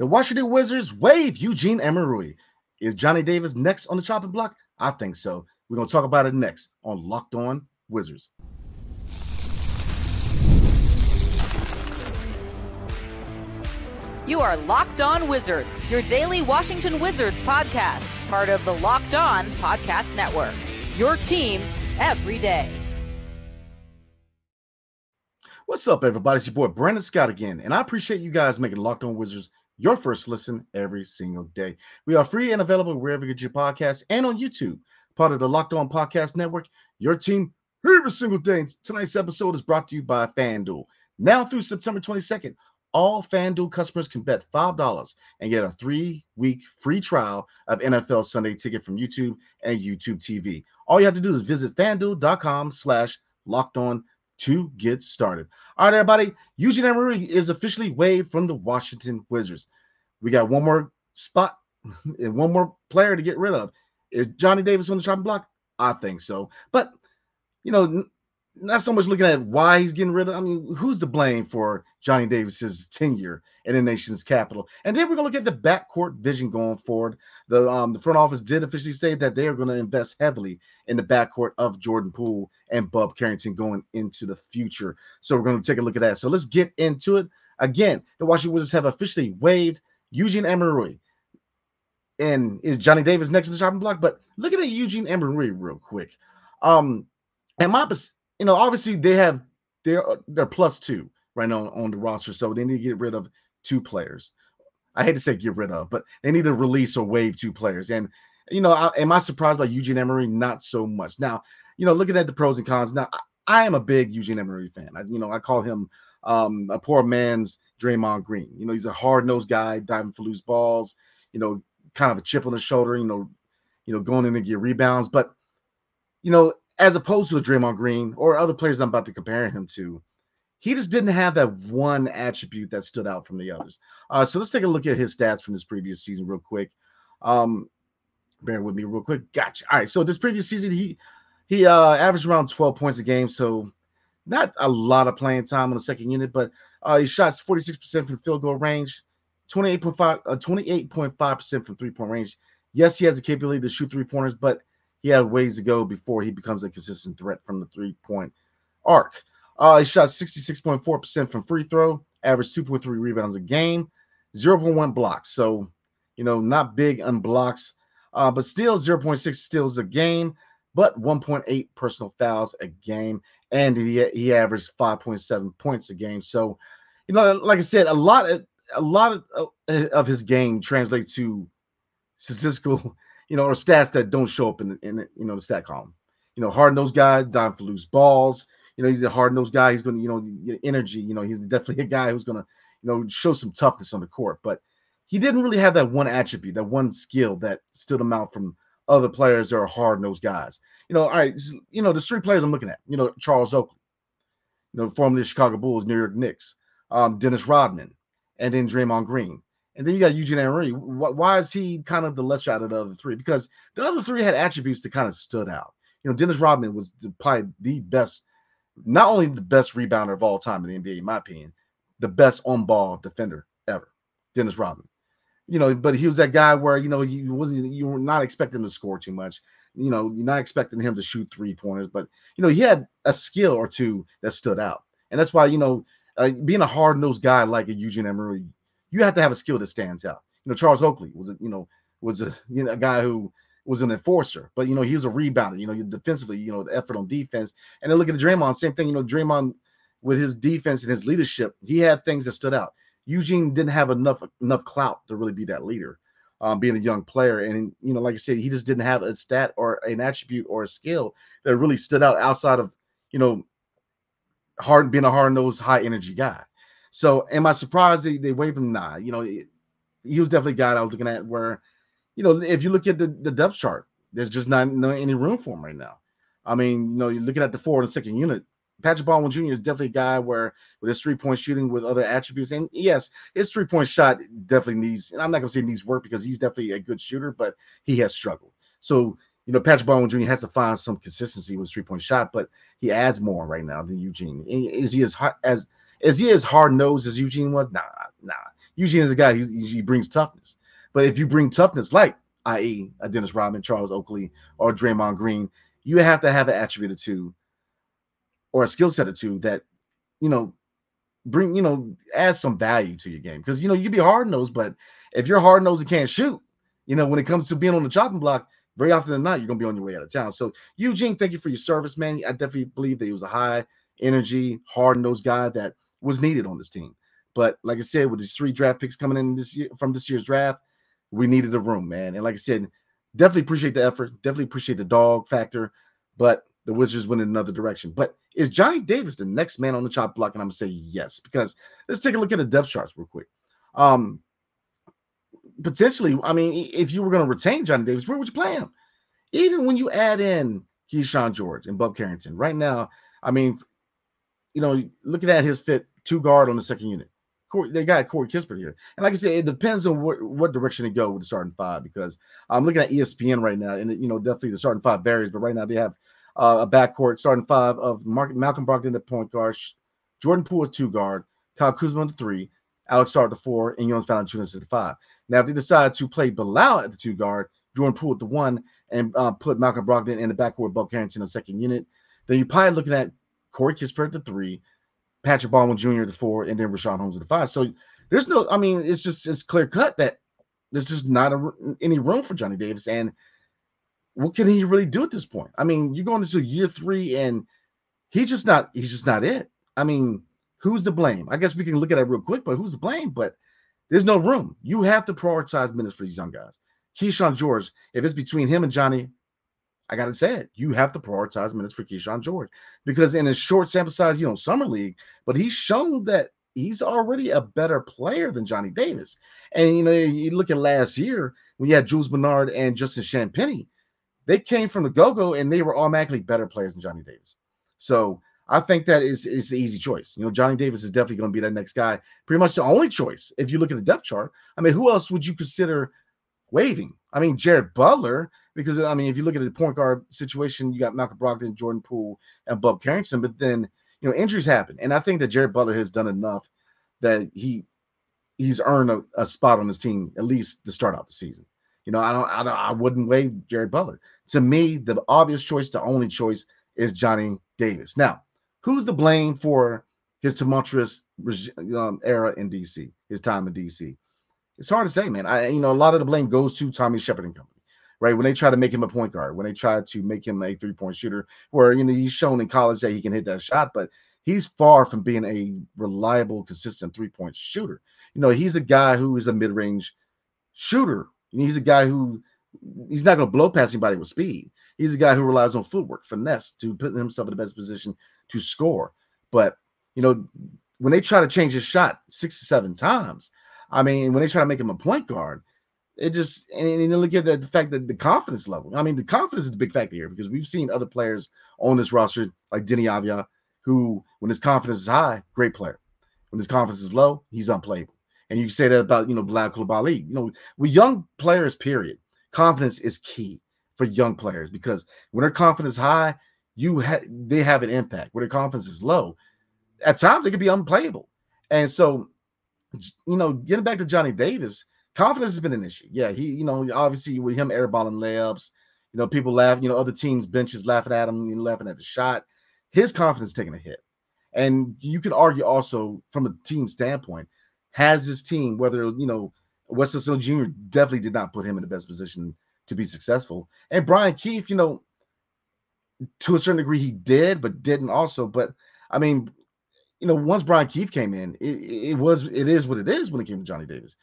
The Washington Wizards waive Eugene Omoruyi. Is Johnny Davis next on the chopping block? I think so. We're going to talk about it next on Locked On Wizards. You are Locked On Wizards, your daily Washington Wizards podcast, part of the Locked On Podcast Network. Your team every day. What's up, everybody? It's your boy Brandon Scott again, and I appreciate you guys making Locked On Wizards your first listen every single day. We are free and available wherever you get your podcasts and on YouTube, part of the Locked On Podcast Network, your team every single day. Tonight's episode is brought to you by FanDuel. Now through September 22nd, all FanDuel customers can bet $5 and get a 3-week free trial of NFL Sunday Ticket from YouTube and YouTube TV. All you have to do is visit FanDuel.com/LockedOn to get started. All right, everybody. Eugene Omoruyi is officially waived from the Washington Wizards. We got one more spot and one more player to get rid of. Is Johnny Davis on the chopping block? I think so. But, not so much looking at why he's getting rid of. I mean, who's to blame for Johnny Davis's tenure in the nation's capital? And then we're going to look at the backcourt vision going forward. The front office did officially say that they are going to invest heavily in the backcourt of Jordan Poole and Bub Carrington going into the future. So we're going to take a look at that. So let's get into it. Again, the Washington Wizards have officially waived Eugene Omoruyi. And is Johnny Davis next to the chopping block? But look at Eugene Omoruyi real quick. And obviously they're +2 right now on the roster, so they need to get rid of 2 players. I hate to say get rid of, but they need to release or waive 2 players. And am I surprised by Eugene Omoruyi? Not so much. Now, looking at the pros and cons. Now, I am a big Eugene Omoruyi fan. I call him a poor man's Draymond Green. He's a hard-nosed guy, diving for loose balls. Kind of a chip on the shoulder. Going in to get rebounds, but as opposed to a Draymond Green or other players that I'm about to compare him to, he just didn't have that one attribute that stood out from the others. So let's take a look at his stats from this previous season real quick. Bear with me real quick. Gotcha. All right, so this previous season, he averaged around 12 points a game, so not a lot of playing time on the second unit, but he shot 46% from field goal range, 28.5% from three-point range. Yes, he has the capability to shoot three-pointers, but he had ways to go before he becomes a consistent threat from the three-point arc. He shot 66.4% from free throw, averaged 2.3 rebounds a game, 0.1 blocks. So, not big on blocks, but still 0.6 steals a game, but 1.8 personal fouls a game, and he averaged 5.7 points a game. So, like I said, a lot of his game translates to statistical or stats that don't show up in the stat column. Hard-nosed guy, diving for loose balls. He's a hard-nosed guy. He's going to, energy. He's definitely a guy who's going to, show some toughness on the court. But he didn't really have that one attribute, that one skill that stood him out from other players that are hard-nosed guys. All right, the 3 players I'm looking at. Charles Oakley, formerly the Chicago Bulls, New York Knicks, Dennis Rodman, and then Draymond Green. And then you got Eugene Omoruyi. Why is he kind of the lesser out of the other 3? Because the other 3 had attributes that kind of stood out. Dennis Rodman was probably the best, not only the best rebounder of all time in the NBA, in my opinion, the best on-ball defender ever. Dennis Rodman. But he was that guy where, you were not expecting to score too much. You're not expecting him to shoot three-pointers, but, he had a skill or 2 that stood out. And that's why, being a hard-nosed guy like a Eugene Omoruyi, you have to have a skill that stands out. Charles Oakley was a guy who was an enforcer, but he was a rebounder. Defensively, the effort on defense. And then look at Draymond, same thing. Draymond with his defense and his leadership, he had things that stood out. Eugene didn't have enough clout to really be that leader, being a young player. And like I said, he just didn't have a stat or an attribute or a skill that really stood out outside of being a hard-nosed, high-energy guy. So am I surprised they waived him? Nah, he was definitely a guy I was looking at where, if you look at the depth chart, there's just not any room for him right now. I mean, you're looking at the forward and second unit. Patrick Baldwin Jr. is definitely a guy where with his three-point shooting with other attributes, and yes, his three-point shot definitely needs, and I'm not going to say needs work because he's definitely a good shooter, but he has struggled. So, Patrick Baldwin Jr. has to find some consistency with his three-point shot, but he adds more right now than Eugene. Is he as hard-nosed as Eugene was? Nah. Eugene is a guy he brings toughness. But if you bring toughness, like i.e. a Dennis Rodman, Charles Oakley, or Draymond Green, you have to have an attribute or two or a skill set or two that, you know, bring, add some value to your game. Because, you be hard nosed, but if you're hard nosed and can't shoot, when it comes to being on the chopping block, very often than not, you're going to be on your way out of town. So, Eugene, thank you for your service, man. I definitely believe that he was a high energy, hard nosed guy that was needed on this team. But like I said, with these 3 draft picks coming in this year from this year's draft, we needed a room, man. And like I said, definitely appreciate the effort, definitely appreciate the dog factor, but the Wizards went in another direction. But is Johnny Davis the next man on the chop block? And I'm going to say yes, because let's take a look at the depth charts real quick. Potentially, I mean, if you were going to retain Johnny Davis, where would you play him? Even when you add in Keyshawn George and Bub Carrington, right now, I mean, looking at his fit, 2 guard on the second unit. They got Corey Kispert here. And like I said, it depends on what direction they go with the starting 5, because I'm looking at ESPN right now, and, definitely the starting 5 varies, but right now they have a backcourt starting 5 of Malcolm Brogdon at point guard, Jordan Poole at 2 guard, Kyle Kuzma at 3, Alex Sarr at 4, and Jonas Valanciunas at 5. Now, if they decide to play Bilal at the 2 guard, Jordan Poole at the 1, and put Malcolm Brogdon in the backcourt, Bob Carrington in the second unit, then you're probably looking at Corey Kispert at the 3, Patrick Baldwin Jr. at the 4, and then Rashawn Holmes at the 5. So there's no, I mean, it's clear cut that there's just not any room for Johnny Davis. And what can he really do at this point? I mean, you're going into year 3, and he's just not it. I mean, who's to blame? I guess we can look at it real quick, but who's to blame? But there's no room. You have to prioritize minutes for these young guys. Keyshawn George, if it's between him and Johnny, I got to say it. You have to prioritize minutes for Keyshawn George, because in his short sample size, summer league, but he's shown that he's already a better player than Johnny Davis. And, you look at last year when you had Jules Bernard and Justin Champagnie, they came from the go-go and they were automatically better players than Johnny Davis. So I think that is the easy choice. Johnny Davis is definitely going to be that next guy. Pretty much the only choice. If you look at the depth chart, I mean, who else would you consider waiving? I mean, Jared Butler, because, I mean, if you look at the point guard situation, you got Malcolm Brogdon, Jordan Poole, and Bub Carrington, but then, injuries happen. And I think that Jared Butler has done enough that he's earned a spot on his team, at least to start out the season. I wouldn't waive Jared Butler. To me, the obvious choice, the only choice, is Johnny Davis. Now, who's to blame for his tumultuous era in DC, his time in DC? It's hard to say, man. A lot of the blame goes to Tommy Shepard and company, right? When they try to make him a point guard, when they try to make him a 3-point shooter, where, he's shown in college that he can hit that shot, but he's far from being a reliable, consistent 3-point shooter. He's a guy who is a mid-range shooter. He's a guy who he's not going to blow past anybody with speed. He's a guy who relies on footwork, finesse, to put himself in the best position to score. But, when they try to change his shot 6 or 7 times, I mean, when they try to make him a point guard, it just, and you look at the fact that the confidence level, I mean, the confidence is the big factor here, because we've seen other players on this roster, like Denny Avia, who, when his confidence is high, great player. When his confidence is low, he's unplayable. And you can say that about, Bilal Coulibaly. With young players, period, confidence is key for young players, because when their confidence is high, they have an impact. When their confidence is low, at times it could be unplayable. And so, getting back to Johnny Davis, confidence has been an issue. Yeah, he, obviously with him airballing layups, people laugh, other teams' benches laughing at him, laughing at the shot. His confidence taking a hit. And you can argue also from a team standpoint, has his team, whether, Wesley Snell Jr. definitely did not put him in the best position to be successful. And Brian Keefe, to a certain degree he did, but didn't also. But, I mean, once Brian Keefe came in, it is what it is when it came to Johnny Davis.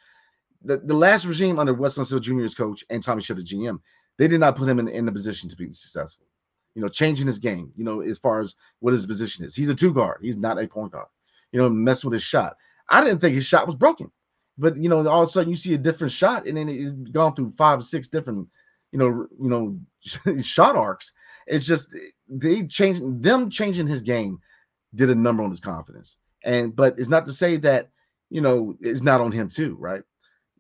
The last regime under Wesley Snell Jr.'s coach and Tommy Shepard GM, they did not put him in the position to be successful. Changing his game, as far as what his position is. He's a 2 guard. He's not a point guard. Messing with his shot. I didn't think his shot was broken. But, all of a sudden you see a different shot, and then it's gone through 5 or 6 different, shot arcs. It's just them changing his game did a number on his confidence. But it's not to say that, it's not on him too, right?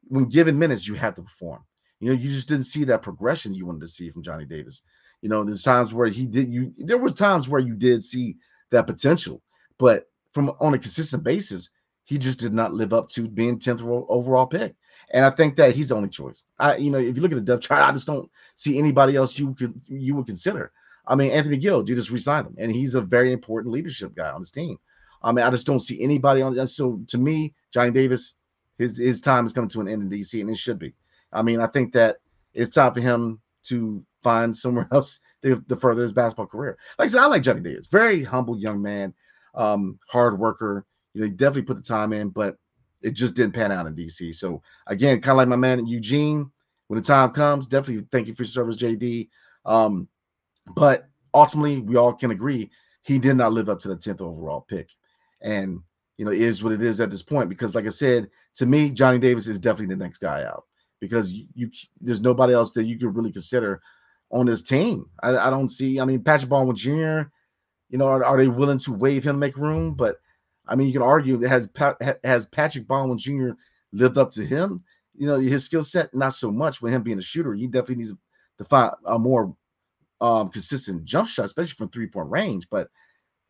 When given minutes, you have to perform. You just didn't see that progression you wanted to see from Johnny Davis. There's times where there was times where you did see that potential, but on a consistent basis, he just did not live up to being 10th overall pick. And I think that he's the only choice. If you look at the depth chart, I just don't see anybody else you would consider. I mean, Anthony Gill, you just re-signed him, and he's a very important leadership guy on this team. I mean, I just don't see anybody on that. So to me, Johnny Davis, his time is coming to an end in DC, and it should be. I mean, I think that it's time for him to find somewhere else to further his basketball career. Like I said, I like Johnny Davis, very humble young man, hard worker. He definitely put the time in, but it just didn't pan out in DC. So again, kind of like my man Eugene, when the time comes, definitely thank you for your service, JD. But ultimately, we all can agree he did not live up to the 10th overall pick. And, it is what it is at this point. Because, like I said, to me, Johnny Davis is definitely the next guy out. Because there's nobody else that you could really consider on this team. I don't see. I mean, Patrick Baldwin Jr., are they willing to waive him to make room? But, I mean, you can argue, has Patrick Baldwin Jr. lived up to him? His skill set, not so much with him being a shooter. He definitely needs to find a more consistent jump shot, especially from 3-point range, but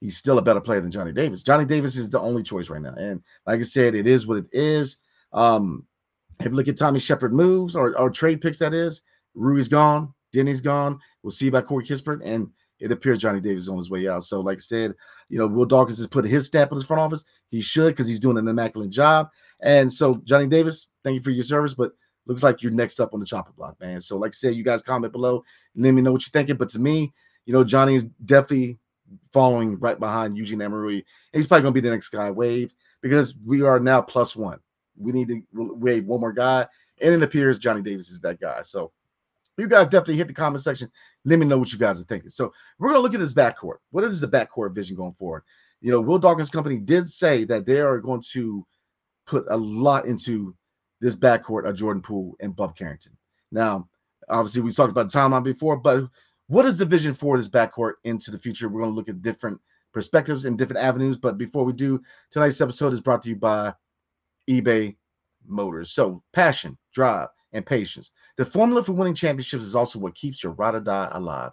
he's still a better player than Johnny Davis. Johnny Davis is the only choice right now. And like I said, it is what it is. If you look at Tommy Shepard moves or trade picks, that is, Rui's gone, Denny's gone. We'll see about Corey Kispert, and it appears Johnny Davis is on his way out. So like I said, Will Dawkins has put his stamp on his front office. He should, because he's doing an immaculate job. And so Johnny Davis, thank you for your service, but looks like you're next up on the chopping block, man. So like I said, you guys comment below and let me know what you're thinking. But to me, Johnny is definitely following right behind Eugene Omoruyi. And he's probably going to be the next guy waived, because we are now +1. We need to waive one more guy. And it appears Johnny Davis is that guy. So you guys definitely hit the comment section. Let me know what you guys are thinking. So we're going to look at this backcourt. What is the backcourt vision going forward? Will Dawkins' company did say that they are going to put a lot into this backcourt of Jordan Poole and Bub Carrington. Now, obviously, we talked about the timeline before, but what is the vision for this backcourt into the future? We're going to look at different perspectives and different avenues. But before we do, tonight's episode is brought to you by eBay Motors. So passion, drive, and patience. The formula for winning championships is also what keeps your ride or die alive.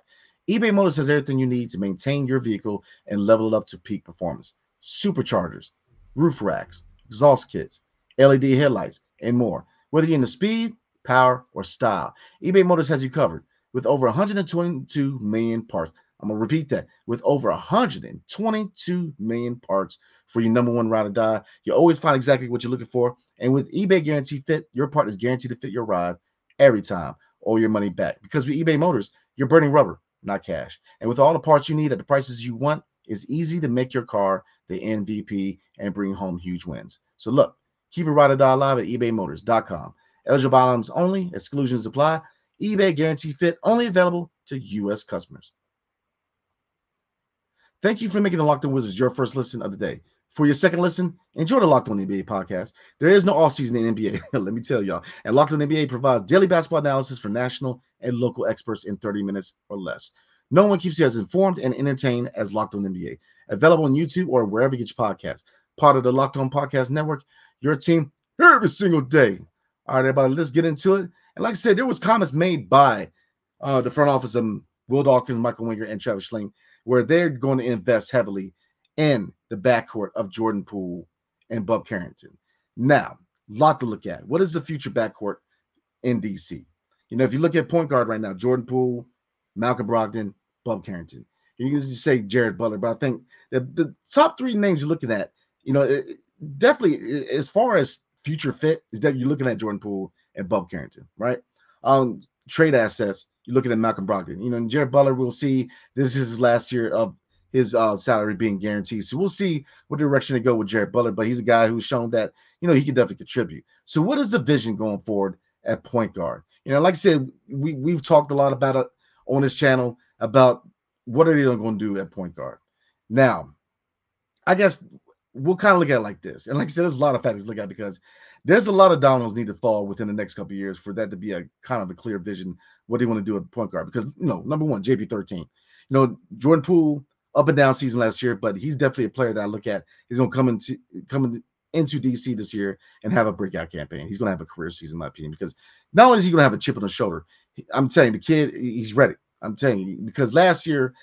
eBay Motors has everything you need to maintain your vehicle and level it up to peak performance. Superchargers, roof racks, exhaust kits, LED headlights, and more. Whether you're into speed, power, or style, eBay Motors has you covered. With over 122 million parts. I'm going to repeat that. With over 122 million parts for your number one ride or die, you always find exactly what you're looking for. And with eBay Guaranteed Fit, your part is guaranteed to fit your ride every time, or your money back. Because with eBay Motors, you're burning rubber, not cash. And with all the parts you need at the prices you want, it's easy to make your car the MVP and bring home huge wins. So look, keep your ride or die alive at ebaymotors.com. Eligible items only, exclusions apply. eBay Guaranteed Fit, only available to U.S. customers. Thank you for making the Locked On Wizards your first listen of the day. For your second listen, enjoy the Locked On NBA podcast. There is no offseason in NBA, let me tell y'all. And Locked On NBA provides daily basketball analysis for national and local experts in 30 minutes or less. No one keeps you as informed and entertained as Locked On NBA. Available on YouTube or wherever you get your podcasts. Part of the Locked On Podcast Network, your team every single day. All right, everybody, let's get into it. And like I said, there was comments made by the front office of Will Dawkins, Michael Winger, and Travis Schlenk, where they're going to invest heavily in the backcourt of Jordan Poole and Bub Carrington. Now, a lot to look at. What is the future backcourt in DC? If you look at point guard right now, Jordan Poole, Malcolm Brogdon, Bub Carrington. You can just say Jared Butler, but I think the top three names you're looking at, definitely as far as future fit is that you're looking at Jordan Poole and Bub Carrington, right? Trade assets, you're looking at Malcolm Brogdon. And Jared Butler, we'll see. This is his last year of his salary being guaranteed. So we'll see what direction to go with Jared Butler, but he's a guy who's shown that, he can definitely contribute. So what is the vision going forward at point guard? Like I said, we've talked a lot about it on this channel about what are they going to do at point guard. Now, I guess we'll kind of look at it like this. And like I said, there's a lot of factors to look at because there's a lot of dominoes need to fall within the next couple of years for that to be a kind of a clear vision, what they want to do at point guard. Because, number one, JP13. Jordan Poole, up and down season last year, but he's definitely a player that I look at. He's going to come into DC this year and have a breakout campaign. He's going to have a career season, in my opinion, because not only is he going to have a chip on his shoulder, I'm telling you, the kid, he's ready. I'm telling you, because last year,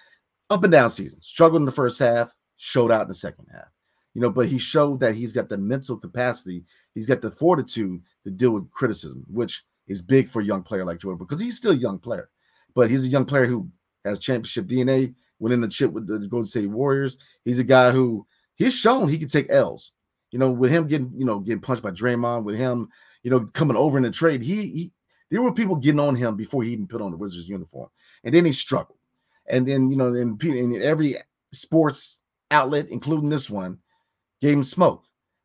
up and down season, struggled in the first half, showed out in the second half. But he showed that he's got the mental capacity, he's got the fortitude to deal with criticism, which is big for a young player like Jordan, because he's still a young player, but he's a young player who has championship DNA, winning the chip with the Golden State Warriors. He's a guy who he's shown he can take L's. With him getting punched by Draymond, with him, coming over in the trade, he there were people getting on him before he even put on the Wizards uniform, and then he struggled, and then in every sports outlet, including this one, gave him smoke.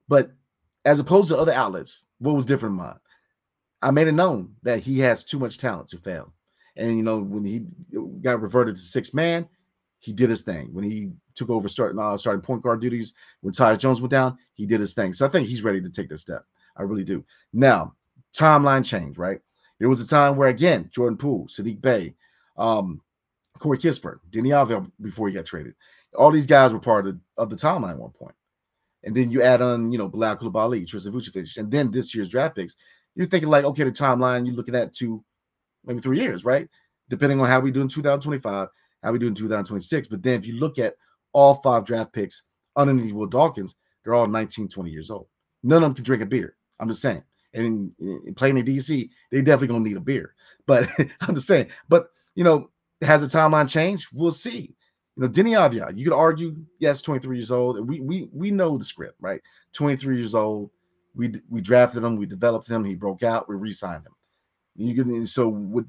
But as opposed to other outlets, what was different in mine? I made it known that he has too much talent to fail. And when he got reverted to sixth man, he did his thing. When he took over starting point guard duties, when Tyus Jones went down, he did his thing. So I think he's ready to take this step. I really do. Now, timeline change, right? There was a time where, again, Jordan Poole, Sadiq Bey, Corey Kispert, Denny Avila before he got traded. All these guys were part of the timeline at one point. And then you add on, Bilal Coulibaly, Tristan Vucevic, and then this year's draft picks. You're thinking like, okay, the timeline, you're looking at 2, maybe 3 years, right? Depending on how we do in 2025, how we do in 2026. But then if you look at all 5 draft picks underneath Will Dawkins, they're all 19, 20 years old. None of them can drink a beer. I'm just saying. And in playing in DC, they definitely going to need a beer. But I'm just saying. But, has the timeline changed? We'll see. Denny Avila, you could argue, yes, 23 years old. And we know the script, right? 23 years old. We drafted him. We developed him. He broke out. We re-signed him. So with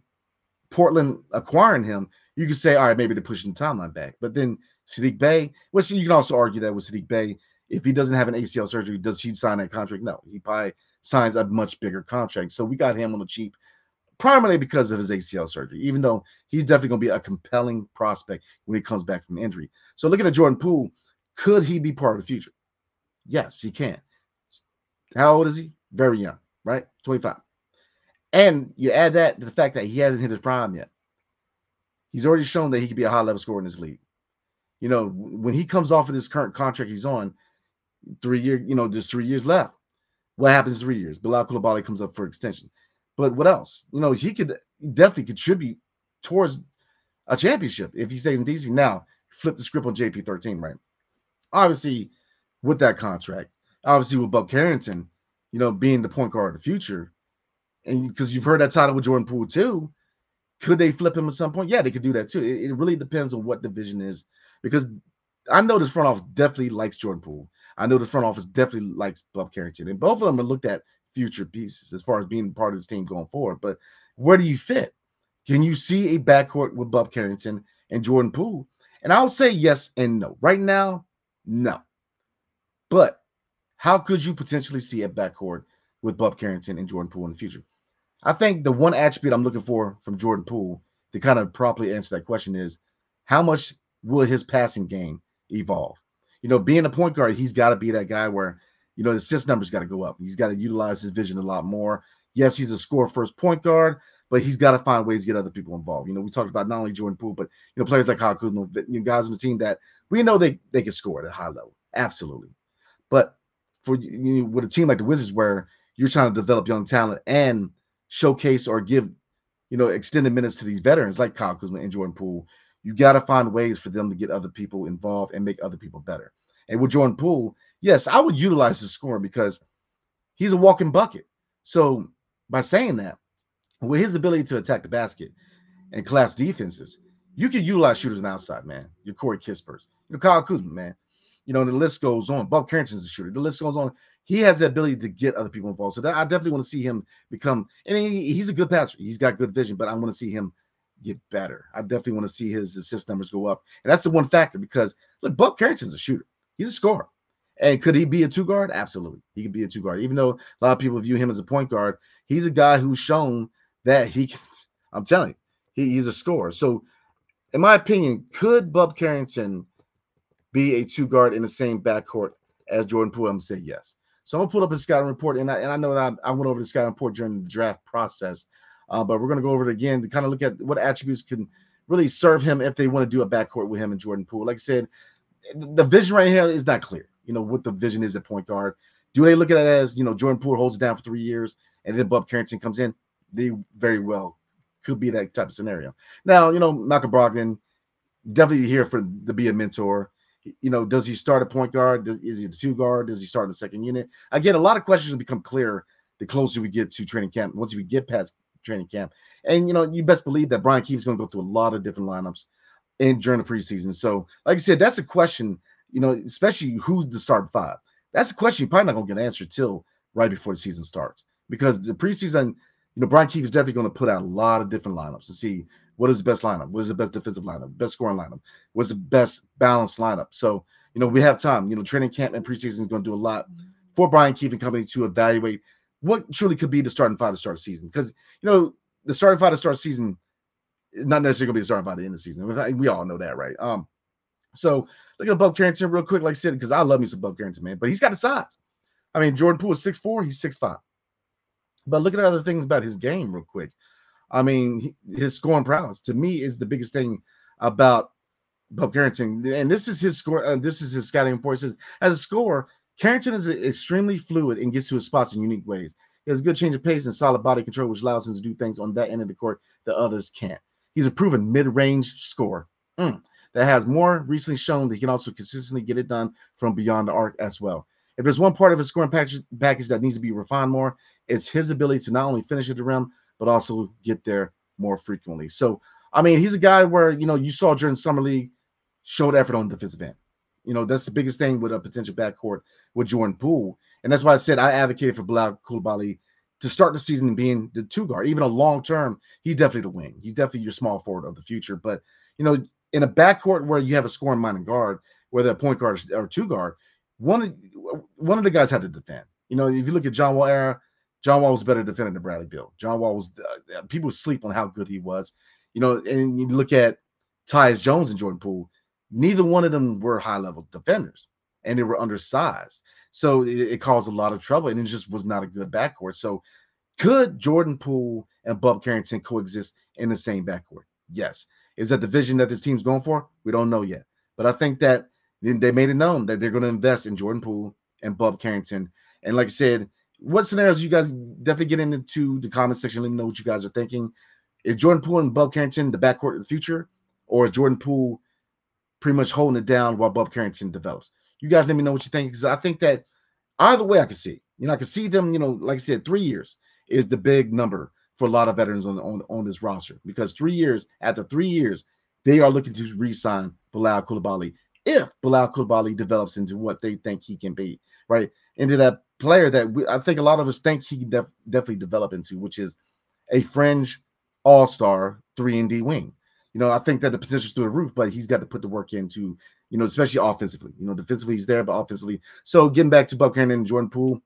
Portland acquiring him, you could say, all right, maybe they're pushing the timeline back. But then Sadiq Bey, which you can also argue that with Sadiq Bey, if he doesn't have an ACL surgery, does he sign that contract? No, he probably signs a much bigger contract. So we got him on the cheap, primarily because of his ACL surgery, even though he's definitely going to be a compelling prospect when he comes back from injury. So looking at Jordan Poole, could he be part of the future? Yes, he can. How old is he? Very young, right? 25. And you add that to the fact that he hasn't hit his prime yet. He's already shown that he can be a high-level scorer in this league. When he comes off of this current contract he's on, 3 year, there's 3 years left. What happens in 3 years? Bilal Coulibaly comes up for extension. But what else? He could definitely contribute towards a championship if he stays in DC. Now, flip the script on JP13, right? Obviously, with that contract, obviously with Buck Carrington, being the point guard of the future, and because you've heard that title with Jordan Poole too, could they flip him at some point? Yeah, they could do that too. It really depends on what the vision is, because I know this front office definitely likes Jordan Poole. I know the front office definitely likes Buck Carrington, and both of them are looked at future pieces as far as being part of this team going forward. But where do you fit? Can you see a backcourt with Buck Carrington and Jordan Poole? And I'll say yes and no. Right now, no. But how could you potentially see a backcourt with Buck Carrington and Jordan Poole in the future? I think the one attribute I'm looking for from Jordan Poole to kind of properly answer that question is, how much will his passing game evolve? Being a point guard, he's got to be that guy where, the assist numbers got to go up. He's got to utilize his vision a lot more. Yes, he's a score-first point guard, but he's got to find ways to get other people involved. We talked about not only Jordan Poole, but, players like Kyle Kuzma, guys on the team that we know they can score at a high level. Absolutely. But for with a team like the Wizards, where you're trying to develop young talent and showcase or give, extended minutes to these veterans like Kyle Kuzma and Jordan Poole, you got to find ways for them to get other people involved and make other people better. And with Jordan Poole, yes, I would utilize his scoring because he's a walking bucket. So by saying that, with his ability to attack the basket and collapse defenses, you can utilize shooters on the outside, man. Your Corey Kispers, Kyle Kuzma, man. The list goes on. Bob Carrington's a shooter. The list goes on. He has the ability to get other people involved. So I definitely want to see him become, and he's a good passer. He's got good vision, but I want to see him get better. I definitely want to see his assist numbers go up. And that's the one factor, because look, Bob Carrington's a shooter. He's a scorer. And could he be a 2 guard? Absolutely. He could be a 2 guard. Even though a lot of people view him as a point guard, he's a guy who's shown that he can, I'm telling you, he's a scorer. So in my opinion, could Bob Carrington be a 2 guard in the same backcourt as Jordan Poole? I'm going to say yes. So I'm going to pull up his scouting report, and I know that I went over the scouting report during the draft process, but we're going to go over it again to kind of look at what attributes can really serve him if they want to do a backcourt with him and Jordan Poole. Like I said, the vision right here is not clear, what the vision is at point guard. Do they look at it as, Jordan Poole holds it down for 3 years and then Bob Carrington comes in? They very well could be that type of scenario. Now, Malcolm Brogdon, definitely here to be a mentor. Does he start at point guard? Is he the two guard? Does he start in the second unit? Again, a lot of questions will become clear the closer we get to training camp. Once we get past training camp, and you best believe that Brian Keefe's going to go through a lot of different lineups during the preseason. So, like I said, that's a question. Especially who's the starting five. That's a question you're probably not going to get answered till right before the season starts, because the preseason, Brian Keefe is definitely going to put out a lot of different lineups to see what is the best lineup, what is the best defensive lineup, best scoring lineup, what's the best balanced lineup. So, we have time. Training camp and preseason is going to do a lot for Brian Keefe and company to evaluate what truly could be the starting five to start the season. Because, the starting five to start the season is not necessarily going to be the starting five at the end of the season. We all know that, right? So look at Bub Carrington real quick, like I said, because I love me some Bub Carrington, man. But he's got the size. I mean, Jordan Poole is 6'4", he's 6'5". But look at other things about his game real quick. I mean, his scoring prowess, to me, is the biggest thing about Bub Carrington. And this is his score. This is his scouting report. It says, as a scorer, Carrington is extremely fluid and gets to his spots in unique ways. He has a good change of pace and solid body control, which allows him to do things on that end of the court that others can't. He's a proven mid-range scorer that has more recently shown that he can also consistently get it done from beyond the arc as well. If there's one part of his scoring package that needs to be refined more, it's his ability to not only finish at the rim, but also get there more frequently. So, I mean, he's a guy where, you saw during Summer League, showed effort on the defensive end. That's the biggest thing with a potential backcourt with Jordan Poole. And that's why I said I advocated for Bilal Coulibaly to start the season being the two guard. Even a long term, he's definitely the wing. He's definitely your small forward of the future. But, in a backcourt where you have a scoring minded guard, whether a point guard or two guard, one of the guys had to defend. If you look at John Wall era, John Wall was better defender than Bradley Beal. John Wall was people sleep on how good he was. And you look at Tyus Jones and Jordan Poole, neither one of them were high level defenders, and they were undersized. So it caused a lot of trouble, and it just was not a good backcourt. So could Jordan Poole and Bub Carrington coexist in the same backcourt? Yes. Is that the vision that this team's going for? We don't know yet. But I think that they made it known that they're going to invest in Jordan Poole and Bub Carrington. And like I said, what scenarios you guys definitely get into the comment section. Let me know what you guys are thinking. Is Jordan Poole and Bub Carrington the backcourt of the future? Or is Jordan Poole pretty much holding it down while Bub Carrington develops? You guys let me know what you think, because I think that either way I can see. I can see them, like I said, 3 years is the big number for a lot of veterans on this roster, because 3 years, after 3 years, they are looking to re-sign Bilal Coulibaly if Bilal Coulibaly develops into what they think he can be, right? Into that player that I think a lot of us think he can definitely develop into, which is a fringe all-star 3-and-D wing. I think that the potential's through the roof, but he's got to put the work into, especially offensively. Defensively he's there, but offensively. So getting back to Bub Carrington and Jordan Poole,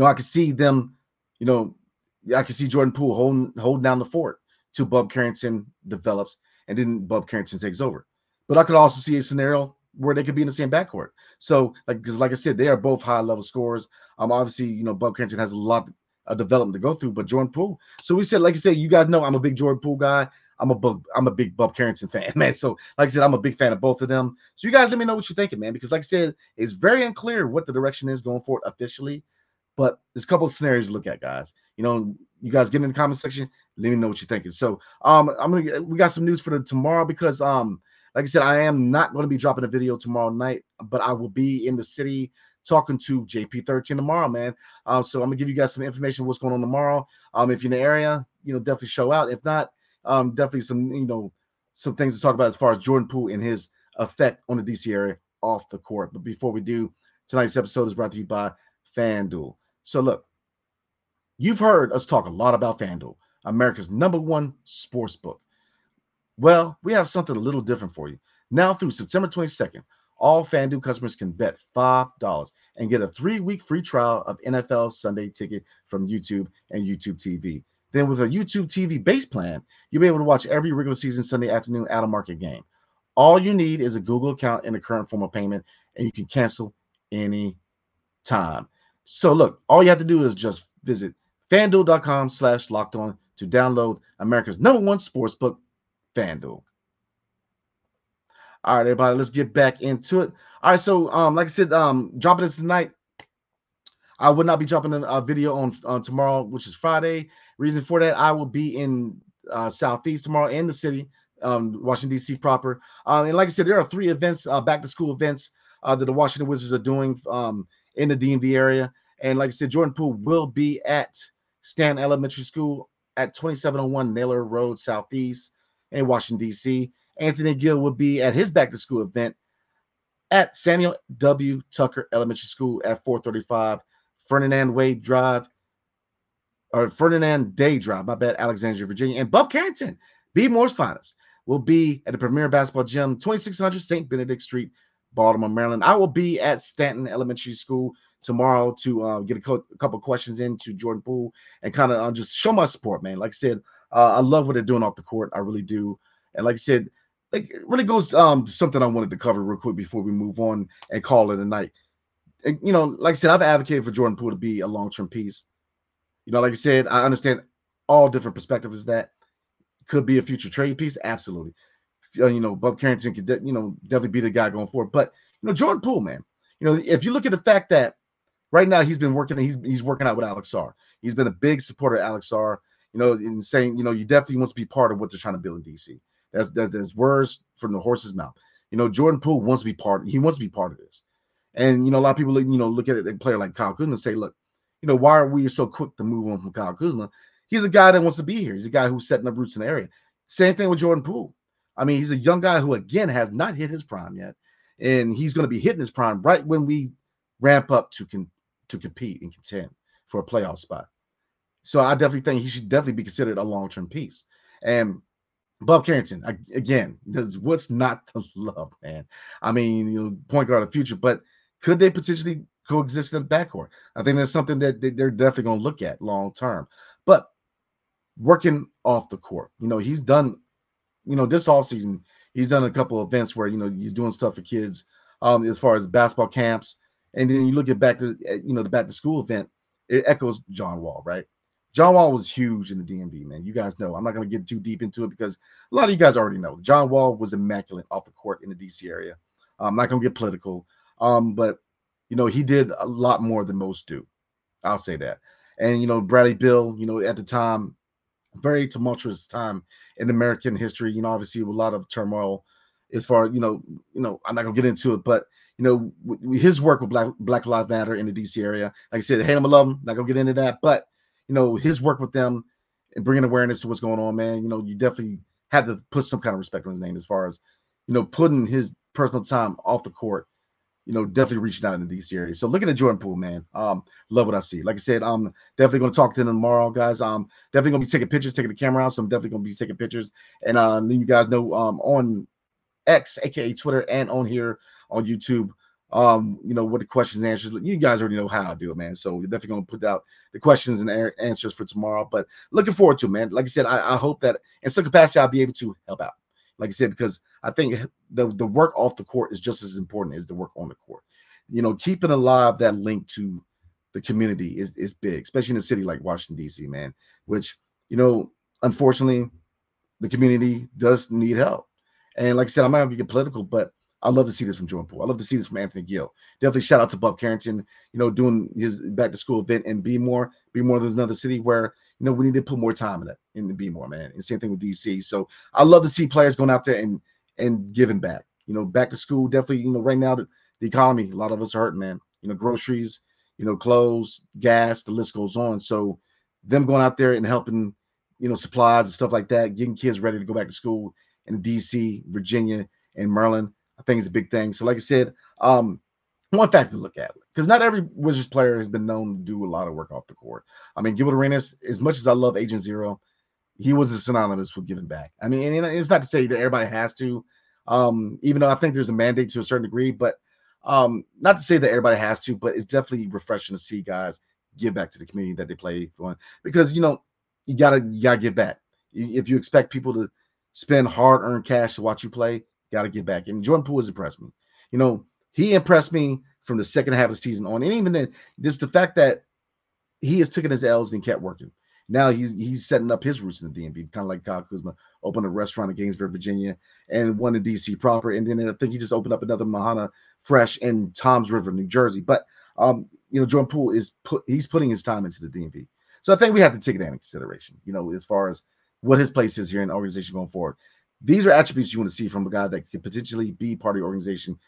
I could see them, I can see Jordan Poole holding down the fort till Bub Carrington develops, and then Bub Carrington takes over. But I could also see a scenario where they could be in the same backcourt. So, because like I said, they are both high-level scorers. Obviously, Bub Carrington has a lot of development to go through, but Jordan Poole. So we said, like I said, you guys know I'm a big Jordan Poole guy. I'm a big Bub Carrington fan, man. So, like I said, I'm a big fan of both of them. So you guys let me know what you're thinking, man, because like I said, it's very unclear what the direction is going forward officially. But there's a couple of scenarios to look at, guys. You guys get in the comment section. Let me know what you're thinking. So we got some news for tomorrow, because like I said, I am not going to be dropping a video tomorrow night, but I will be in the city talking to JP13 tomorrow, man. So I'm gonna give you guys some information on what's going on tomorrow. If you're in the area, definitely show out. If not, definitely some things to talk about as far as Jordan Poole and his effect on the DC area off the court. But before we do, tonight's episode is brought to you by FanDuel. So look, you've heard us talk a lot about FanDuel, America's #1 sports book. Well, we have something a little different for you. Now through September 22nd, all FanDuel customers can bet $5 and get a 3-week free trial of NFL Sunday Ticket from YouTube and YouTube TV. Then with a YouTube TV base plan, you'll be able to watch every regular season Sunday afternoon out-of-market game. All you need is a Google account and a current form of payment, and you can cancel any time. So look, all you have to do is just visit FanDuel.com/lockedon to download America's #1 sportsbook, FanDuel. All right, everybody, let's get back into it. All right, so like I said, dropping this tonight. I will not be dropping a video on tomorrow, which is Friday. Reason for that, I will be in Southeast tomorrow in the city Washington D.C. proper. And like I said, there are 3 events, back to school events that the Washington Wizards are doing in the DMV area. And like I said, Jordan Poole will be at Stanton Elementary School at 2701 Naylor Road Southeast in Washington D.C. Anthony Gill will be at his back to school event at Samuel W. Tucker Elementary School at 435 Ferdinand Wade Drive, or Ferdinand Day Drive, my bad, Alexandria, Virginia. And Bob Carrington, B. Moore's finest, will be at the Premier Basketball Gym, 2600 St. Benedict Street, Baltimore, Maryland. I will be at Stanton Elementary School tomorrow to get a couple questions into Jordan Poole and kind of just show my support, man. Like I said, I love what they're doing off the court. I really do. And like I said, like it really goes something I wanted to cover real quick before we move on and call it a night. And, like I said, I've advocated for Jordan Poole to be a long-term piece. Like I said, I understand all different perspectives that could be a future trade piece. Absolutely. Bob Carrington could, definitely be the guy going forward. But, Jordan Poole, man, if you look at the fact that right now he's been working, he's working out with Alex Sarr. He's been a big supporter of Alex Sarr, and saying, you definitely wants to be part of what they're trying to build in DC. That's words from the horse's mouth. Jordan Poole wants to be part. He wants to be part of this. And, a lot of people, look at a player like Kyle Kuzma and say, look, why are we so quick to move on from Kyle Kuzma? He's a guy that wants to be here. He's a guy who's setting up roots in the area. Same thing with Jordan Poole. I mean, he's a young guy who, again, has not hit his prime yet. And he's going to be hitting his prime right when we ramp up to compete and contend for a playoff spot. So I definitely think he should definitely be considered a long-term piece. And Bob Carrington, again, what's not to love, man? I mean, point guard of the future, but could they potentially coexist in the backcourt? I think that's something that they're definitely going to look at long-term. But working off the court, he's done, this offseason, he's done a couple of events where, he's doing stuff for kids as far as basketball camps. And then you look at back to, the back to school event, it echoes John Wall, right? John Wall was huge in the DMV, man. You guys know. I'm not going to get too deep into it because a lot of you guys already know. John Wall was immaculate off the court in the DC area. I'm not going to get political, but, he did a lot more than most do. I'll say that. And, Bradley Beal, at the time, very tumultuous time in American history, obviously with a lot of turmoil as far, I'm not going to get into it, but, his work with Black Lives Matter in the DC area, like I said, hate him or love him, not going to get into that, but, his work with them and bringing awareness to what's going on, man, you definitely have to put some kind of respect on his name as far as, putting his personal time off the court, definitely reaching out in the DC area. So looking at Jordan Poole, man, love what I see. Like I said, I'm definitely going to talk to him tomorrow, guys. Definitely going to be taking pictures, taking the camera out. So I'm definitely going to be taking pictures and letting you guys know on X, aka Twitter, and on here on YouTube, what the questions and answers. You guys already know how I do it, man. So we're definitely going to put out the questions and answers for tomorrow. But looking forward to it, man. Like I said, I hope that in some capacity I'll be able to help out. Like I said, because I think the work off the court is just as important as the work on the court. Keeping alive that link to the community is big, especially in a city like Washington, D.C., man, which, unfortunately, the community does need help. And like I said, I'm not going to get political, but I love to see this from Jordan Poole. I love to see this from Anthony Gill. Definitely shout out to Bob Carrington, doing his back to school event in Bmore. Bmore, there's another city where, we need to put more time in that in the Bmore, man. And same thing with DC. So I love to see players going out there and giving back. Back to school, definitely, right now the economy, a lot of us are hurting, man. Groceries, clothes, gas, the list goes on. So them going out there and helping, supplies and stuff like that, getting kids ready to go back to school in DC, Virginia, and Maryland, I think is a big thing. So like I said, one factor to look at, because not every Wizards player has been known to do a lot of work off the court. I mean, Gilbert Arenas, as much as I love Agent Zero, he was synonymous with giving back. I mean, and it's not to say that everybody has to, even though I think there's a mandate to a certain degree, but not to say that everybody has to, but it's definitely refreshing to see guys give back to the community that they play for, because, you gotta give back. If you expect people to spend hard-earned cash to watch you play, you gotta give back. And Jordan Poole has impressed me. He impressed me from the second half of the season on. And even then, just the fact that he has taken his L's and kept working. Now he's setting up his roots in the DMV, kind of like Kyle Kuzma opened a restaurant in Gainesville, Virginia, and one in DC proper. And then I think he just opened up another Mahana Fresh in Toms River, New Jersey. But Jordan Poole he's putting his time into the DMV. So I think we have to take that into consideration, as far as what his place is here in the organization going forward. These are attributes you want to see from a guy that could potentially be part of the organization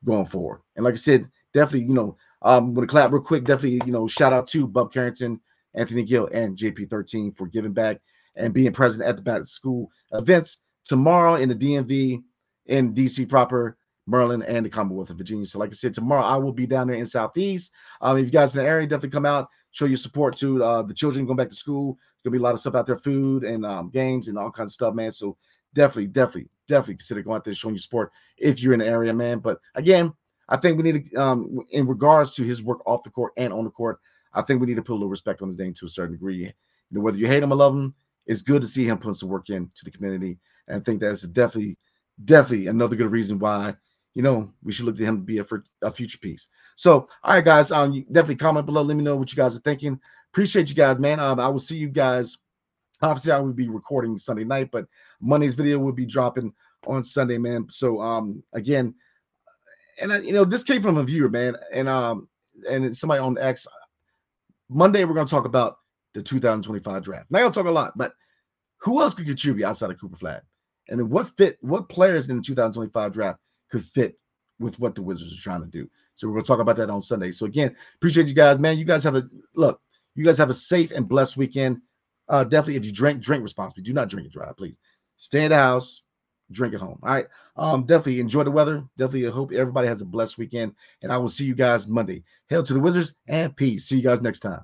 going forward. And like I said, definitely, want to clap real quick. Definitely, shout out to Bub Carrington, Anthony Gill, and JP13 for giving back and being present at the back to school events tomorrow in the DMV, in DC proper, Maryland, and the Commonwealth of Virginia. So, like I said, tomorrow I will be down there in Southeast. If you guys in the area, definitely come out, show your support to the children going back to school. There's gonna be a lot of stuff out there, food and games and all kinds of stuff, man. So definitely consider going out there showing your support if you're in the area, man. But again, I think we need to, in regards to his work off the court and on the court, I think we need to put a little respect on his name to a certain degree. Whether you hate him or love him, it's good to see him putting some work into the community. And I think that's definitely another good reason why, we should look to him to be a future piece. So, all right, guys, definitely comment below. Let me know what you guys are thinking. Appreciate you guys, man. I will see you guys. Obviously, I will be recording Sunday night, but Monday's video will be dropping on Sunday, man. So, again, and this came from a viewer, man, and somebody on X. Monday, we're going to talk about the 2025 draft. Not going to talk a lot, but who else could contribute outside of Cooper Flag? And then what players in the 2025 draft could fit with what the Wizards are trying to do? So we're going to talk about that on Sunday. So again, appreciate you guys, man. You guys have a safe and blessed weekend. Definitely, if you drink responsibly. Do not drink and drive, please. Stay in the house, drink at home. All right. Definitely enjoy the weather. Definitely hope everybody has a blessed weekend. And I will see you guys Monday. Hail to the Wizards and peace. See you guys next time.